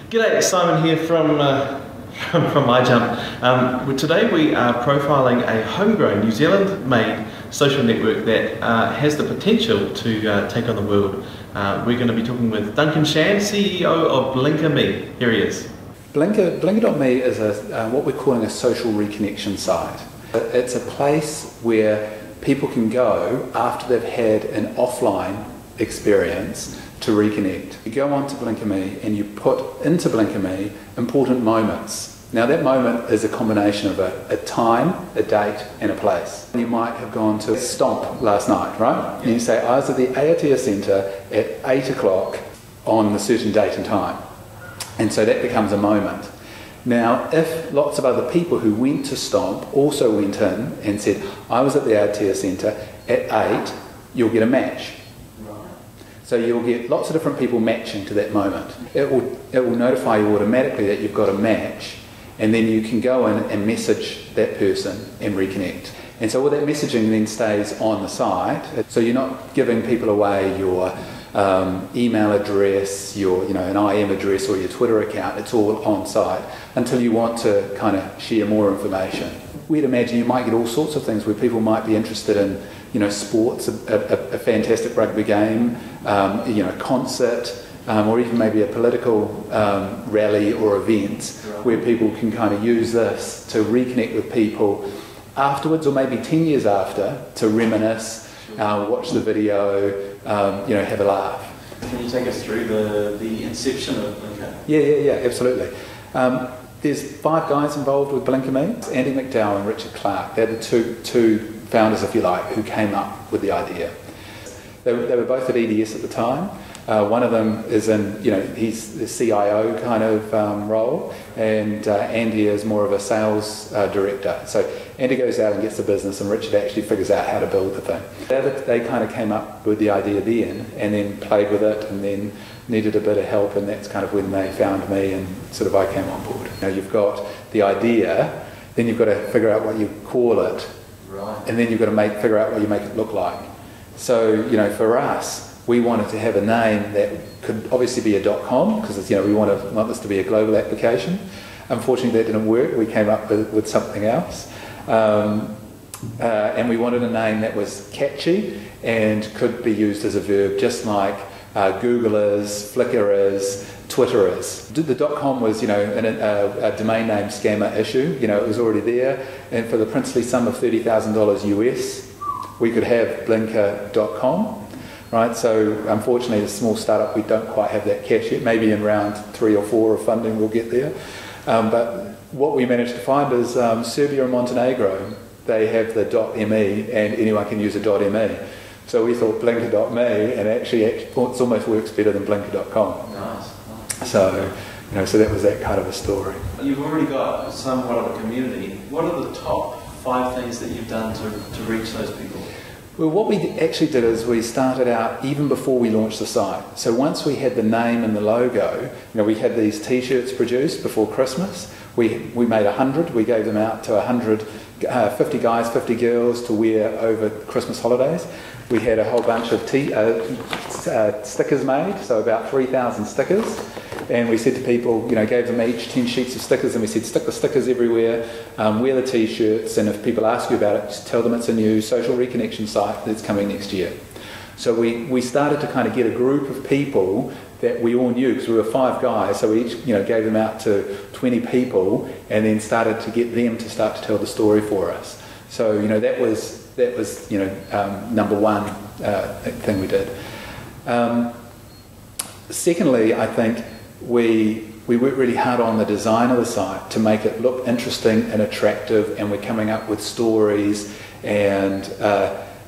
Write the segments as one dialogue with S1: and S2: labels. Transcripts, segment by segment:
S1: G'day, Simon here from iJump. Today we are profiling a homegrown New Zealand-made social network that has the potential to take on the world. We're going to be talking with Duncan Shand, CEO of Blinker.me. Here he is.
S2: Blinker.me is what we're calling a social reconnection site. It's a place where people can go after they've had an offline experience to reconnect. You go on to Blinker.me and you put into Blinker.me important moments. Now that moment is a combination of a time, a date and a place. You might have gone to Stomp last night, right? And you say, I was at the Aotea Centre at 8 o'clock on a certain date and time. And so that becomes a moment. Now, if lots of other people who went to Stomp also went in and said, I was at the Aotea Centre at 8, you'll get a match. So you'll get lots of different people matching to that moment. It will notify you automatically that you've got a match, and then you can go in and message that person and reconnect. And so all that messaging then stays on the site. So you're not giving people away your email address, your an IM address or your Twitter account. It's all on site until you want to kind of share more information. We'd imagine you might get all sorts of things where people might be interested in sports, a fantastic rugby game, a concert, or even maybe a political rally or event where people can kind of use this to reconnect with people afterwards, or maybe 10 years after, to reminisce, watch the video, have a laugh.
S1: Can you take us through the inception of Blinker?
S2: Yeah, absolutely. There's 5 guys involved with Blinker.me. Andy McDowell and Richard Clark. They're the two founders, if you like, who came up with the idea. They were both at EDS at the time. One of them is in, he's the CIO kind of role, and Andy is more of a sales director. So Andy goes out and gets the business, and Richard actually figures out how to build the thing. They kind of came up with the idea then, and then played with it, and then needed a bit of help, and that's kind of when they found me, and sort of I came on board. Now you've got the idea, then you've got to figure out what you call it, and then you've got to figure out what you make it look like. So, for us, we wanted to have a name that could obviously be a .com, because we want this to be a global application. Unfortunately, that didn't work. We came up with something else. And we wanted a name that was catchy and could be used as a verb, just like Google is, Flickr is, Twitter is. The .com was, a domain name scammer issue. It was already there, and for the princely sum of $30,000 US, we could have Blinker.com, right? So unfortunately, as a small startup, we don't quite have that cash yet. Maybe in round 3 or 4 of funding, we'll get there. But what we managed to find is Serbia and Montenegro, they have the .me, and anyone can use a .me. So we thought Blinker.me, and actually it almost works better than Blinker.com.
S1: Nice.
S2: So, so that was that kind of a story.
S1: You've already got somewhat of a community. What are the top 5 things that you've done to reach those people?
S2: Well, what we actually did is we started out even before we launched the site. So once we had the name and the logo, we had these T-shirts produced before Christmas. We made 100. We gave them out to 50 guys, 50 girls to wear over Christmas holidays. We had a whole bunch of stickers made, so about 3,000 stickers. And we said to people, gave them each 10 sheets of stickers, and we said, stick the stickers everywhere, wear the T-shirts, and if people ask you about it, just tell them it's a new social reconnection site that's coming next year. So we started to kind of get a group of people that we all knew, because we were 5 guys, so we each gave them out to 20 people, and then started to get them to start to tell the story for us. So that was number 1 thing we did. Secondly, I think we worked really hard on the design of the site to make it look interesting and attractive, and we're coming up with stories and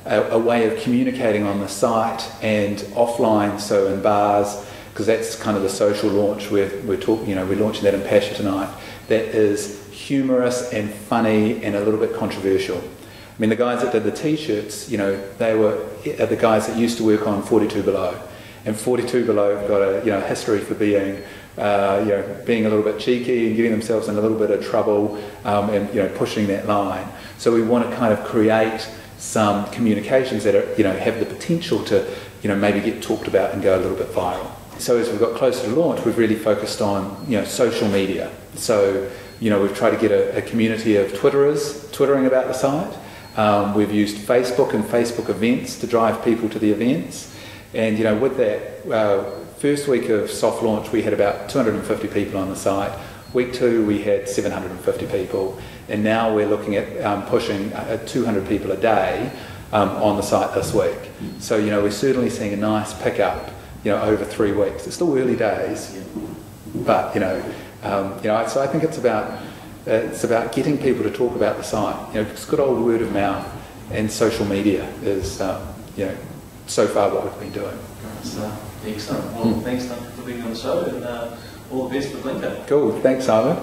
S2: a way of communicating on the site and offline, so in bars, because that's kind of the social launch. We're launching that in Pasha tonight. That is humorous and funny and a little bit controversial. I mean, the guys that did the T-shirts, they were the guys that used to work on 42 Below. And 42 Below have got a history for being being a little bit cheeky and getting themselves in a little bit of trouble, and pushing that line. So we want to kind of create some communications that are have the potential to maybe get talked about and go a little bit viral. So as we've got closer to launch, we've really focused on social media. So we've tried to get a community of Twitterers twittering about the site. We've used Facebook and Facebook events to drive people to the events. And with that, first week of soft launch, we had about 250 people on the site. Week 2, we had 750 people. And now we're looking at pushing 200 people a day on the site this week. So we're certainly seeing a nice pickup over 3 weeks. It's still early days, but so I think it's about getting people to talk about the site. It's good old word of mouth and social media is so far what we've been doing.
S1: Excellent. Well, thanks Duncan for being on the show, and all the best for Blinker.
S2: Cool. Thanks, Simon.